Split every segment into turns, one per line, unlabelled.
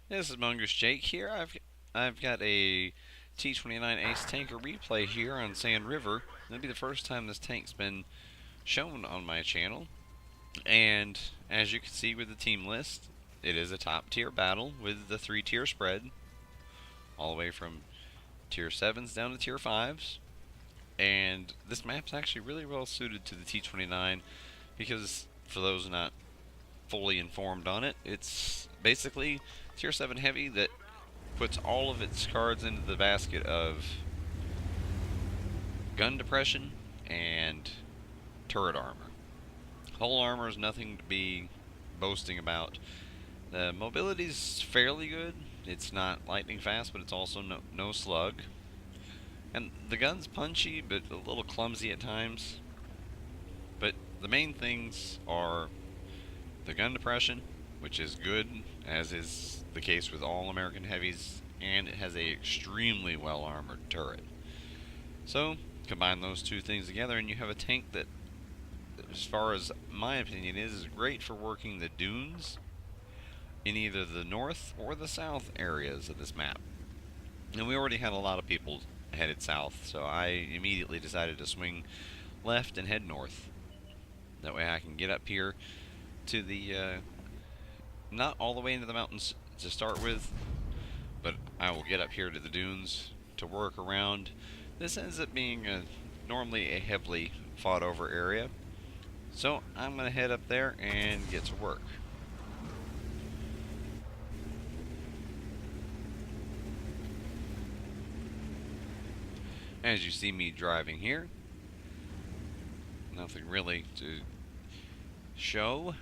This is Mongoose Jake here. I've got a T29 Ace Tanker replay here on Sand River. That'll be the first time this tank's been shown on my channel. And as you can see with the team list, it is a top tier battle with the 3-tier spread, all the way from tier 7s down to tier 5s. And this map's actually really well suited to the T29 because, for those not fully informed on it, it's basically tier 7 heavy that puts all of its cards into the basket of gun depression and turret armor. Hull armor is nothing to be boasting about. The mobility's fairly good. It's not lightning fast, but it's also no slug. And the gun's punchy, but a little clumsy at times. But the main things are the gun depression, which is good, as is the case with all American heavies, and it has a extremely well armored turret. So combine those two things together and you have a tank that, as far as my opinion is great for working the dunes in either the north or the south areas of this map. And we already had a lot of people headed south, so I immediately decided to swing left and head north. That way I can get up here to the not all the way into the mountains to start with, but I will get up here to the dunes to work around. This ends up being normally a heavily fought over area, so I'm going to head up there and get to work. As you see me driving here, nothing really to show,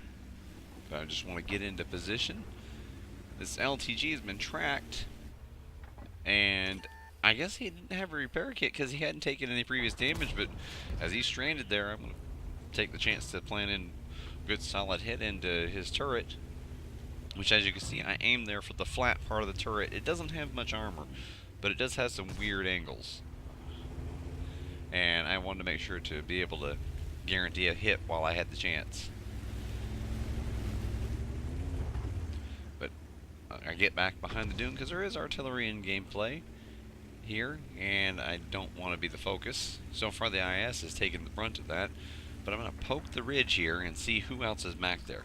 but I just want to get into position. This LTG has been tracked, and I guess he didn't have a repair kit because he hadn't taken any previous damage, but as he's stranded there, I'm going to take the chance to plant in a good solid hit into his turret, which, as you can see, I aimed there for the flat part of the turret. It doesn't have much armor, but it does have some weird angles, and I wanted to make sure to be able to guarantee a hit while I had the chance. But I get back behind the dune because there is artillery in gameplay here, and I don't want to be the focus. So far the IS has taken the brunt of that, but I'm going to poke the ridge here and see who else is back there.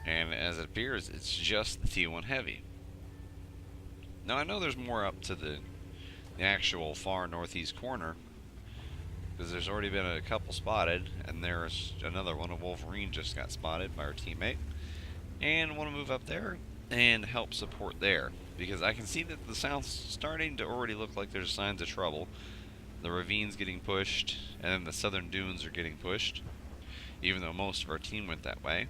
And as it appears, it's just the T1 Heavy. Now I know there's more up to the actual far northeast corner, because there's already been a couple spotted, and there's another one. A Wolverine just got spotted by our teammate, and I want to move up there and help support there, because I can see that the south's starting to already look like there's signs of trouble. The ravine's getting pushed, and then the southern dunes are getting pushed, even though most of our team went that way.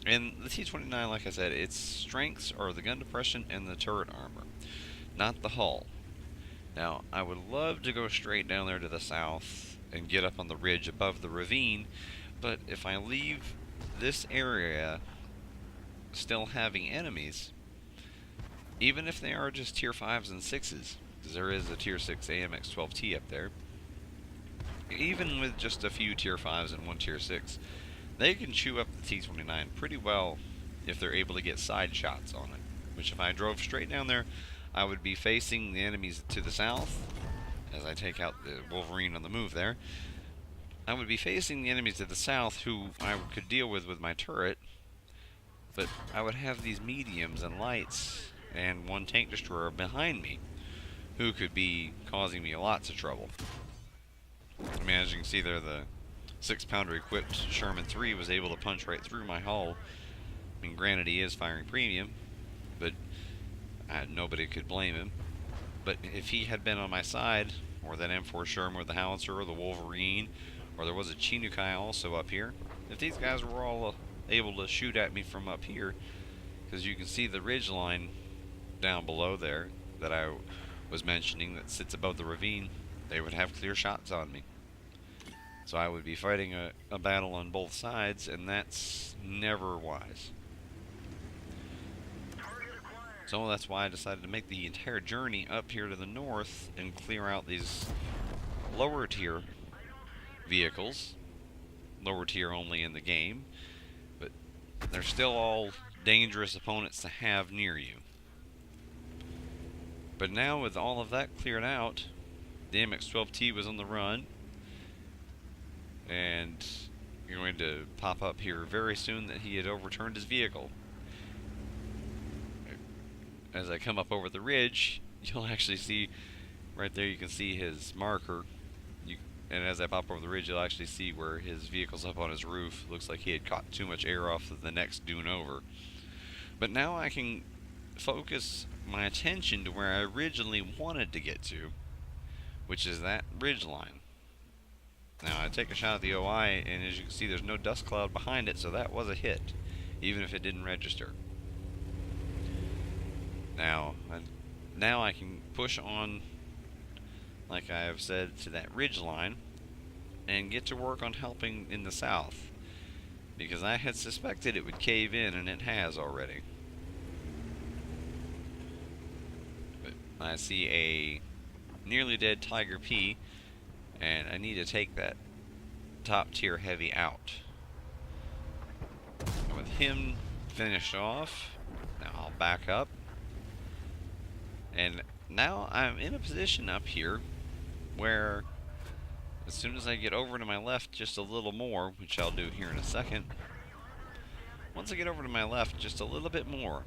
And the T29, like I said, its strengths are the gun depression and the turret armor, not the hull. Now, I would love to go straight down there to the south and get up on the ridge above the ravine, but if I leave this area still having enemies, even if they are just tier 5s and 6s, because there is a tier 6 AMX-12T up there, even with just a few tier 5s and one tier 6, they can chew up the T29 pretty well if they're able to get side shots on it, which if I drove straight down there, I would be facing the enemies to the south, as I take out the Wolverine on the move there. I would be facing the enemies to the south, who I could deal with my turret, but I would have these mediums and lights and one tank destroyer behind me, who could be causing me lots of trouble. I mean, as you can see there, the 6-pounder equipped Sherman 3 was able to punch right through my hull. I mean, granted, he is firing premium, but nobody could blame him. But if he had been on my side, or that M4 Sherman or the Howitzer or the Wolverine, or there was a Chinukai also up here, if these guys were all able to shoot at me from up here, because you can see the ridge line down below there that I was mentioning that sits above the ravine, they would have clear shots on me. So I would be fighting a battle on both sides, and that's never wise. So that's why I decided to make the entire journey up here to the north and clear out these lower tier vehicles, lower tier only in the game, but they're still all dangerous opponents to have near you. But now with all of that cleared out, the MX-12T was on the run, and you're going to pop up here very soon that he had overturned his vehicle. As I come up over the ridge, you'll actually see right there, you can see his marker. And as I pop over the ridge, you'll actually see where his vehicle's up on his roof. Looks like he had caught too much air off of the next dune over. But now I can focus my attention to where I originally wanted to get to, which is that ridge line. Now I take a shot at the OI, and as you can see, there's no dust cloud behind it, so that was a hit, even if it didn't register. Now I can push on, like I have said, to that ridge line and get to work on helping in the south, because I had suspected it would cave in, and it has already. But I see a nearly dead Tiger P, and I need to take that top tier heavy out. And with him finished off, now I'll back up, and now I'm in a position up here where as soon as I get over to my left just a little more, which I'll do here in a second, once I get over to my left just a little bit more,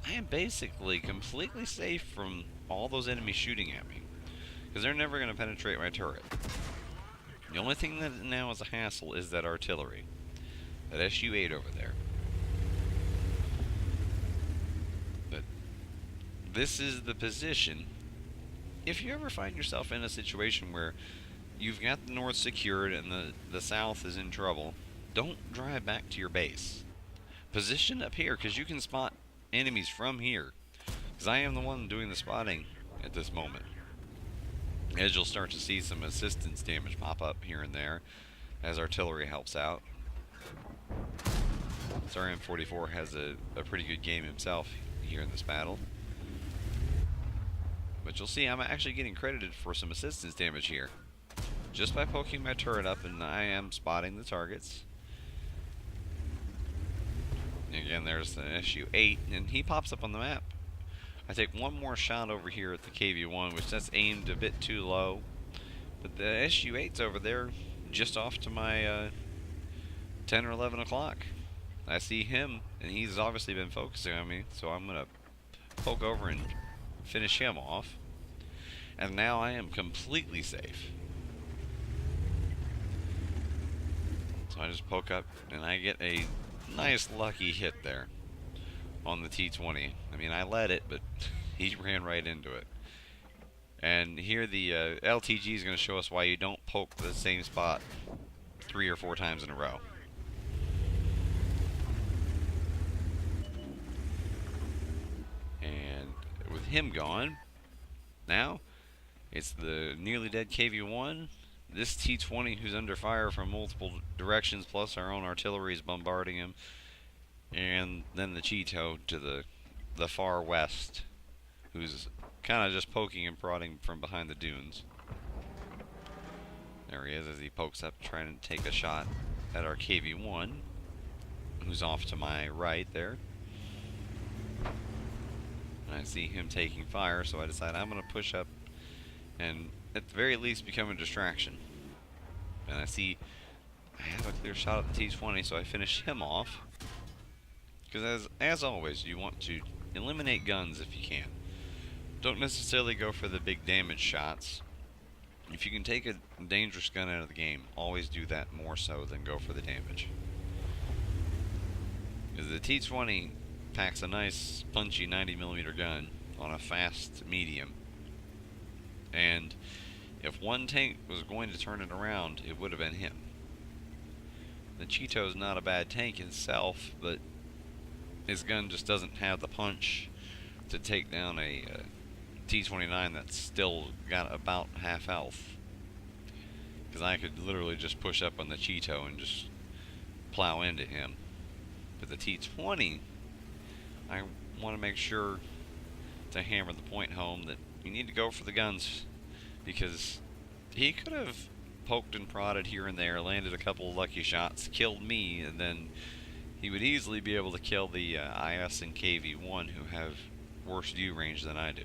I am basically completely safe from all those enemies shooting at me, because they're never going to penetrate my turret. The only thing that now is a hassle is that artillery, that SU-8 over there. But this is the position. If you ever find yourself in a situation where you've got the north secured and the south is in trouble, don't drive back to your base. Position up here, because you can spot enemies from here, because I am the one doing the spotting at this moment. As you'll start to see some assistance damage pop up here and there as artillery helps out. Sorry, M44 has a pretty good game himself here in this battle. But you'll see I'm actually getting credited for some assistance damage here, just by poking my turret up, and I am spotting the targets. And again, there's the SU-8, and he pops up on the map. I take one more shot over here at the KV-1, which that's aimed a bit too low. But the SU-8's over there, just off to my 10 or 11 o'clock. I see him, and he's obviously been focusing on me, so I'm going to poke over and finish him off. And now I am completely safe. So I just poke up, and I get a nice lucky hit there on the T20. I mean, I led it, but he ran right into it. And here the LTG is going to show us why you don't poke the same spot 3 or 4 times in a row. And with him gone, now it's the nearly dead KV-1. This T20, who's under fire from multiple directions, plus our own artillery is bombarding him. And then the Cheeto to the far west, who's kind of just poking and prodding from behind the dunes. There he is as he pokes up, trying to take a shot at our KV-1, who's off to my right there. And I see him taking fire, so I decide I'm going to push up and at the very least become a distraction. And I see I have a clear shot at the T20, so I finish him off. Because as always, you want to eliminate guns if you can. Don't necessarily go for the big damage shots. If you can take a dangerous gun out of the game, always do that more so than go for the damage. Because the T20 packs a nice punchy 90mm gun on a fast medium. And if one tank was going to turn it around, it would have been him. The Cheeto's not a bad tank itself, but his gun just doesn't have the punch to take down a T29 that's still got about half health. Because I could literally just push up on the Cheeto and just plow into him. But the T20, I want to make sure to hammer the point home that you need to go for the guns, because he could have poked and prodded here and there, landed a couple of lucky shots, killed me, and then he would easily be able to kill the IS and KV1 who have worse view range than I do.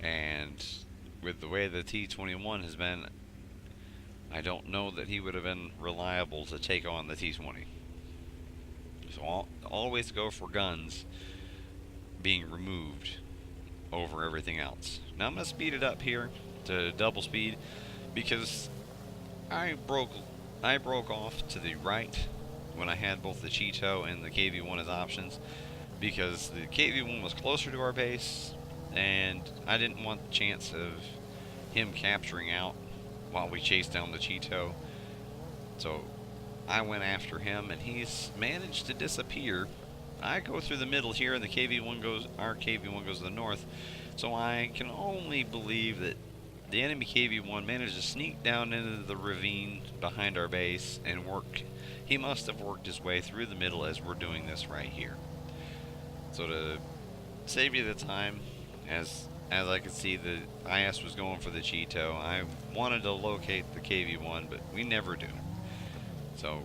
And with the way the T29 has been, I don't know that he would have been reliable to take on the T20. So I'll always go for guns being removed over everything else. Now I'm going to speed it up here to double speed because I broke off to the right when I had both the Cheeto and the KV1 as options because the KV1 was closer to our base and I didn't want the chance of him capturing out while we chased down the Cheeto. So I went after him and he's managed to disappear. I go through the middle here and our KV1 goes to the north. So I can only believe that the enemy KV1 managed to sneak down into the ravine behind our base and work. He must have worked his way through the middle as we're doing this right here. So to save you the time, as I could see the IS was going for the Cheeto, I wanted to locate the KV1, but we never do. So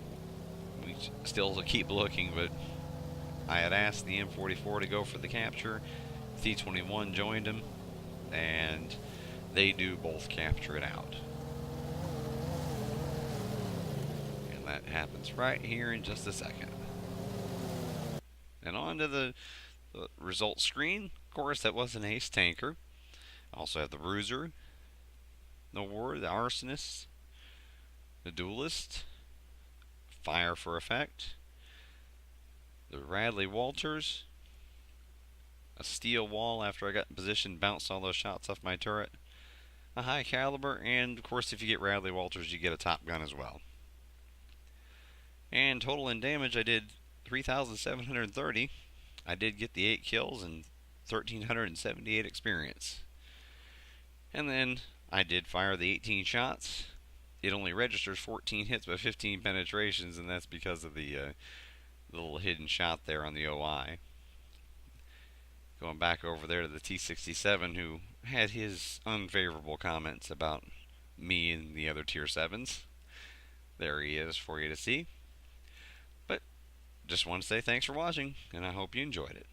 we still keep looking, but I had asked the M44 to go for the capture. T29 joined him, and they do both capture it out. And that happens right here in just a second. And on to the results screen. Of course, that was an ace tanker. Also have the Bruiser, the War, the Arsonist, the Duelist, Fire for Effect, the Radley Walters, a steel wall after I got in position, bounced all those shots off my turret, a high caliber, and of course if you get Radley Walters you get a top gun as well. And total in damage I did 3,730. I did get the 8 kills and 1,378 experience. And then I did fire the 18 shots. It only registers 14 hits but 15 penetrations, and that's because of the little hidden shot there on the OI. Going back over there to the T67, who had his unfavorable comments about me and the other Tier 7s. There he is for you to see. But just want to say thanks for watching, and I hope you enjoyed it.